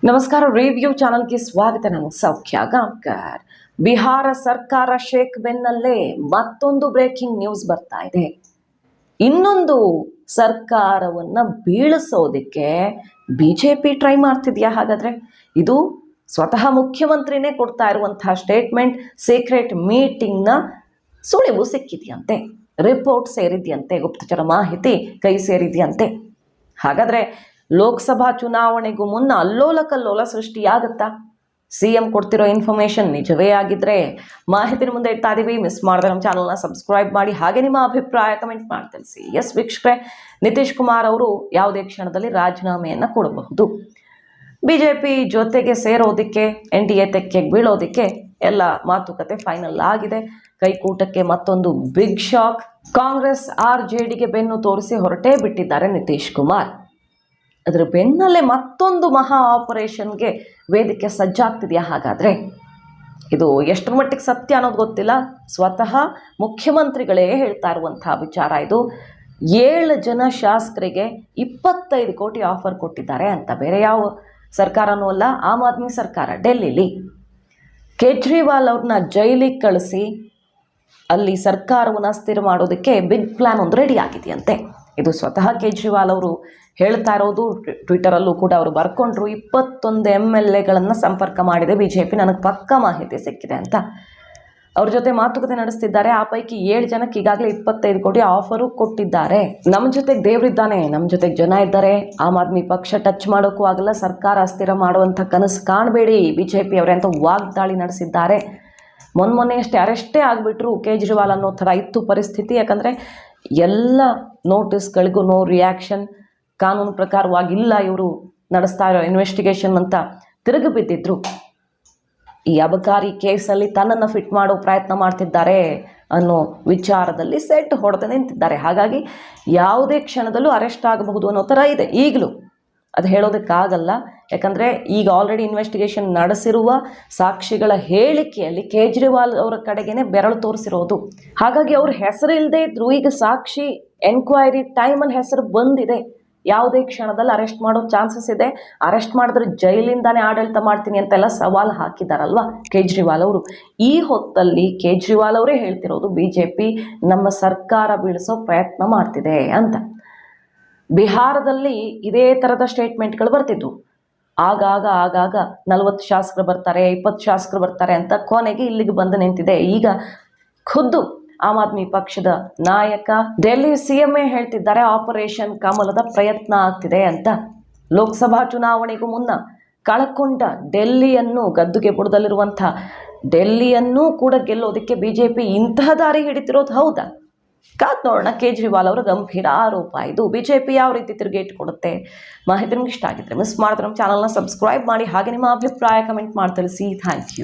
ನಮಸ್ಕಾರ, ರಿವ್ಯೂ ಚಾನಲ್ಗೆ ಸ್ವಾಗತ. ನಾನು ಸೌಖ್ಯ ಗಾಂವ್ಕರ್. ಬಿಹಾರ ಸರ್ಕಾರ ಶೇಕ್ ಬೆನ್ನಲ್ಲೇ ಮತ್ತೊಂದು ಬ್ರೇಕಿಂಗ್ ನ್ಯೂಸ್ ಬರ್ತಾ ಇದೆ. ಇನ್ನೊಂದು ಸರ್ಕಾರವನ್ನ ಬೀಳಿಸೋದಕ್ಕೆ ಬಿಜೆಪಿ ಟ್ರೈ ಮಾಡ್ತಿದ್ಯಾ? ಹಾಗಾದ್ರೆ ಇದು ಸ್ವತಃ ಮುಖ್ಯಮಂತ್ರಿನೇ ಕೊಡ್ತಾ ಇರುವಂತಹ ಸ್ಟೇಟ್ಮೆಂಟ್. ಸೀಕ್ರೆಟ್ ಮೀಟಿಂಗ್ನ ಸುಳಿವು ಸಿಕ್ಕಿದೆಯಂತೆ, ರಿಪೋರ್ಟ್ ಸೇರಿದೆಯಂತೆ, ಗುಪ್ತಚರ ಮಾಹಿತಿ ಕೈ ಸೇರಿದೆಯಂತೆ. ಹಾಗಾದ್ರೆ ಲೋಕಸಭಾ ಚುನಾವಣೆಗೂ ಮುನ್ನ ಅಲ್ಲೋಲ ಕಲ್ಲೋಲ ಸೃಷ್ಟಿಯಾಗುತ್ತಾ? ಸಿಎಂ ಕೊಡ್ತಿರೋ ಇನ್ಫಾರ್ಮೇಷನ್ ನಿಜವೇ ಆಗಿದ್ರೆ ಮಾಹಿತಿ ಮುಂದೆ ಇಡ್ತಾ ಇದೀವಿ. ಮಿಸ್ ಮಾಡಿದ್ರೆ ನಮ್ಮ ಚಾನಲ್ನ ಸಬ್ಸ್ಕ್ರೈಬ್ ಮಾಡಿ, ಹಾಗೆ ನಿಮ್ಮ ಅಭಿಪ್ರಾಯ ಕಮೆಂಟ್ ಮಾಡಿ ತಿಳಿಸಿ. ಎಸ್ ವೀಕ್ಷಕರೇ, ನಿತೀಶ್ ಕುಮಾರ್ ಅವರು ಯಾವುದೇ ಕ್ಷಣದಲ್ಲಿ ರಾಜೀನಾಮೆಯನ್ನು ಕೊಡಬಹುದು. ಬಿಜೆಪಿ ಜೊತೆಗೆ ಸೇರೋದಕ್ಕೆ, NDA ತೆಕ್ಕೆಗೆ ಬೀಳೋದಕ್ಕೆ ಎಲ್ಲ ಮಾತುಕತೆ ಫೈನಲ್ ಆಗಿದೆ. ಕೈಕೂಟಕ್ಕೆ ಮತ್ತೊಂದು ಬಿಗ್ ಶಾಕ್. ಕಾಂಗ್ರೆಸ್ RJDಗೆ ಬೆನ್ನು ತೋರಿಸಿ ಹೊರಟೇ ಬಿಟ್ಟಿದ್ದಾರೆ ನಿತೀಶ್ ಕುಮಾರ್. ಅದರ ಬೆನ್ನಲ್ಲೇ ಮತ್ತೊಂದು ಮಹಾ ಆಪರೇಷನ್ಗೆ ವೇದಿಕೆ ಸಜ್ಜಾಗ್ತಿದೆಯಾ? ಹಾಗಾದರೆ ಇದು ಎಷ್ಟರ ಮಟ್ಟಿಗೆ ಸತ್ಯ ಅನ್ನೋದು ಗೊತ್ತಿಲ್ಲ. ಸ್ವತಃ ಮುಖ್ಯಮಂತ್ರಿಗಳೇ ಹೇಳ್ತಾ ಇರುವಂತಹ ವಿಚಾರ ಇದು. 7 ಜನ ಶಾಸಕರಿಗೆ 25 ಕೋಟಿ ಆಫರ್ ಕೊಟ್ಟಿದ್ದಾರೆ ಅಂತ. ಬೇರೆ ಯಾವ ಸರ್ಕಾರನೂ ಅಲ್ಲ, ಆಮ್ ಆದ್ಮಿ ಸರ್ಕಾರ. ಡೆಲ್ಲಿಲಿ ಕೇಜ್ರಿವಾಲ್ ಅವ್ರನ್ನ ಜೈಲಿಗೆ ಕಳಿಸಿ ಅಲ್ಲಿ ಸರ್ಕಾರವನ್ನು ಸ್ಥಿರ ಮಾಡೋದಕ್ಕೆ ಬಿಗ್ ಪ್ಲ್ಯಾನ್ ಒಂದು ರೆಡಿ ಆಗಿದೆಯಂತೆ. ಇದು ಸ್ವತಃ ಕೇಜ್ರಿವಾಲ್ ಅವರು ಹೇಳ್ತಾ ಇರೋದು. ಟ್ವಿಟರಲ್ಲೂ ಕೂಡ ಅವರು ಬರ್ಕೊಂಡ್ರು. 21 MLAಗಳನ್ನು ಸಂಪರ್ಕ ಮಾಡಿದೆ ಬಿಜೆಪಿ, ನನಗೆ ಪಕ್ಕಾ ಮಾಹಿತಿ ಸಿಕ್ಕಿದೆ ಅಂತ. ಅವ್ರ ಜೊತೆ ಮಾತುಕತೆ ನಡೆಸ್ತಿದ್ದಾರೆ. ಆ ಪೈಕಿ 7 ಜನಕ್ಕೆ ಈಗಾಗಲೇ 25 ಕೋಟಿ ಆಫರು ಕೊಟ್ಟಿದ್ದಾರೆ. ನಮ್ಮ ಜೊತೆಗೆ ದೇವರಿದ್ದಾನೆ, ನಮ್ಮ ಜೊತೆಗೆ ಜನ ಇದ್ದಾರೆ. ಆಮ್ ಆದ್ಮಿ ಪಕ್ಷ ಟಚ್ ಮಾಡೋಕ್ಕೂ ಆಗಲ್ಲ, ಸರ್ಕಾರ ಅಸ್ಥಿರ ಮಾಡುವಂಥ ಕನಸು ಕಾಣಬೇಡಿ ಬಿಜೆಪಿ ಅವರೇ ಅಂತ ವಾಗ್ದಾಳಿ ನಡೆಸಿದ್ದಾರೆ. ಮೊನ್ನೆಯಷ್ಟೇ ಅರೆಸ್ಟೇ ಆಗಿಬಿಟ್ರು ಕೇಜ್ರಿವಾಲ್ ಅನ್ನೋ ಥರ ಇತ್ತು ಪರಿಸ್ಥಿತಿ. ಯಾಕಂದರೆ ಎಲ್ಲ ನೋಟಿಸ್ಗಳಿಗೂ ನೋ ರಿಯಾಕ್ಷನ್, ಕಾನೂನು ಪ್ರಕಾರವಾಗಿಲ್ಲ ಇವರು ನಡೆಸ್ತಾ ಇರೋ ಇನ್ವೆಸ್ಟಿಗೇಷನ್ ಅಂತ ತಿರುಗಿ ಬಿದ್ದಿದ್ರು. ಈ ಅಬಕಾರಿ ಕೇಸಲ್ಲಿ ತನ್ನನ್ನು ಫಿಟ್ ಮಾಡೋ ಪ್ರಯತ್ನ ಮಾಡ್ತಿದ್ದಾರೆ ಅನ್ನೋ ವಿಚಾರದಲ್ಲಿ ಸೆಟ್ ಹೊಡೆದು ನಿಂತಿದ್ದಾರೆ. ಹಾಗಾಗಿ ಯಾವುದೇ ಕ್ಷಣದಲ್ಲೂ ಅರೆಸ್ಟ್ ಆಗಬಹುದು ಅನ್ನೋ ಥರ ಇದೆ ಈಗಲೂ. ಅದು ಹೇಳೋದಕ್ಕಾಗಲ್ಲ, ಯಾಕಂದರೆ ಈಗ ಆಲ್ರೆಡಿ ಇನ್ವೆಸ್ಟಿಗೇಷನ್ ನಡೆಸಿರುವ ಸಾಕ್ಷಿಗಳ ಹೇಳಿಕೆಯಲ್ಲಿ ಕೇಜ್ರಿವಾಲ್ ಅವರ ಕಡೆಗೇನೆ ಬೆರಳು ತೋರಿಸಿರೋದು. ಹಾಗಾಗಿ ಅವ್ರ ಹೆಸರು ಇಲ್ಲದೆ ಇದ್ರು, ಈಗ ಸಾಕ್ಷಿ ಎನ್ಕ್ವೈರಿ ಟೈಮಲ್ಲಿ ಹೆಸರು ಬಂದಿದೆ. ಯಾವುದೇ ಕ್ಷಣದಲ್ಲಿ ಅರೆಸ್ಟ್ ಮಾಡೋ ಚಾನ್ಸಸ್ ಇದೆ. ಅರೆಸ್ಟ್ ಮಾಡಿದ್ರೆ ಜೈಲಿಂದಾನೇ ಆಡಳಿತ ಮಾಡ್ತೀನಿ ಅಂತೆಲ್ಲ ಸವಾಲು ಹಾಕಿದಾರಲ್ವ ಕೇಜ್ರಿವಾಲ್ ಅವರು. ಈ ಹೊತ್ತಲ್ಲಿ ಕೇಜ್ರಿವಾಲ್ ಅವರೇ ಹೇಳ್ತಿರೋದು ಬಿಜೆಪಿ ನಮ್ಮ ಸರ್ಕಾರ ಬೀಳಿಸೋ ಪ್ರಯತ್ನ ಮಾಡ್ತಿದೆ ಅಂತ. ಬಿಹಾರದಲ್ಲಿ ಇದೇ ಥರದ ಸ್ಟೇಟ್ಮೆಂಟ್ಗಳು ಬರ್ತಿದ್ವು. ಆಗಾಗ 40 ಶಾಸಕರು ಬರ್ತಾರೆ, 20 ಶಾಸಕರು ಬರ್ತಾರೆ ಅಂತ. ಕೊನೆಗೆ ಇಲ್ಲಿಗೆ ಬಂದು ನಿಂತಿದೆ. ಈಗ ಖುದ್ದು ಆಮ್ ಆದ್ಮಿ ಪಕ್ಷದ ನಾಯಕ ಡೆಲ್ಲಿ CM ಹೇಳ್ತಿದ್ದಾರೆ ಆಪರೇಷನ್ ಕಮಲದ ಪ್ರಯತ್ನ ಆಗ್ತಿದೆ ಅಂತ. ಲೋಕಸಭಾ ಚುನಾವಣೆಗೂ ಮುನ್ನ ಕಳಕೊಂಡ ಡೆಲ್ಲಿಯನ್ನು, ಗದ್ದುಗೆ ಬುಡದಲ್ಲಿರುವಂಥ ಡೆಲ್ಲಿಯನ್ನು ಕೂಡ ಗೆಲ್ಲೋದಕ್ಕೆ ಬಿಜೆಪಿ ಇಂತಹ ದಾರಿ ಹಿಡಿತಿರೋದು ಹೌದಾ? ಕಾದ್ ನೋಡೋಣ. ಕೇಜ್ರಿವಾಲ್ ಅವರ ಗಂಭೀರ ಆರೋಪ ಇದು. ಬಿಜೆಪಿ ಯಾವ ರೀತಿ ತಿರುಗೇಟು ಕೊಡುತ್ತೆ? ಮಾಹಿತಿ ನಿಮ್ಗೆ ಇಷ್ಟ ಆಗಿದ್ರೆ ಮಿಸ್ ಮಾಡಿದ್ರೆ ನಮ್ಮ ಚಾನಲ್ನ ಸಬ್ಸ್ಕ್ರೈಬ್ ಮಾಡಿ, ಹಾಗೆ ನಿಮ್ಮ ಅಭಿಪ್ರಾಯ ಕಮೆಂಟ್ ಮಾಡಿ ತಿಳಿಸಿ. Thank you.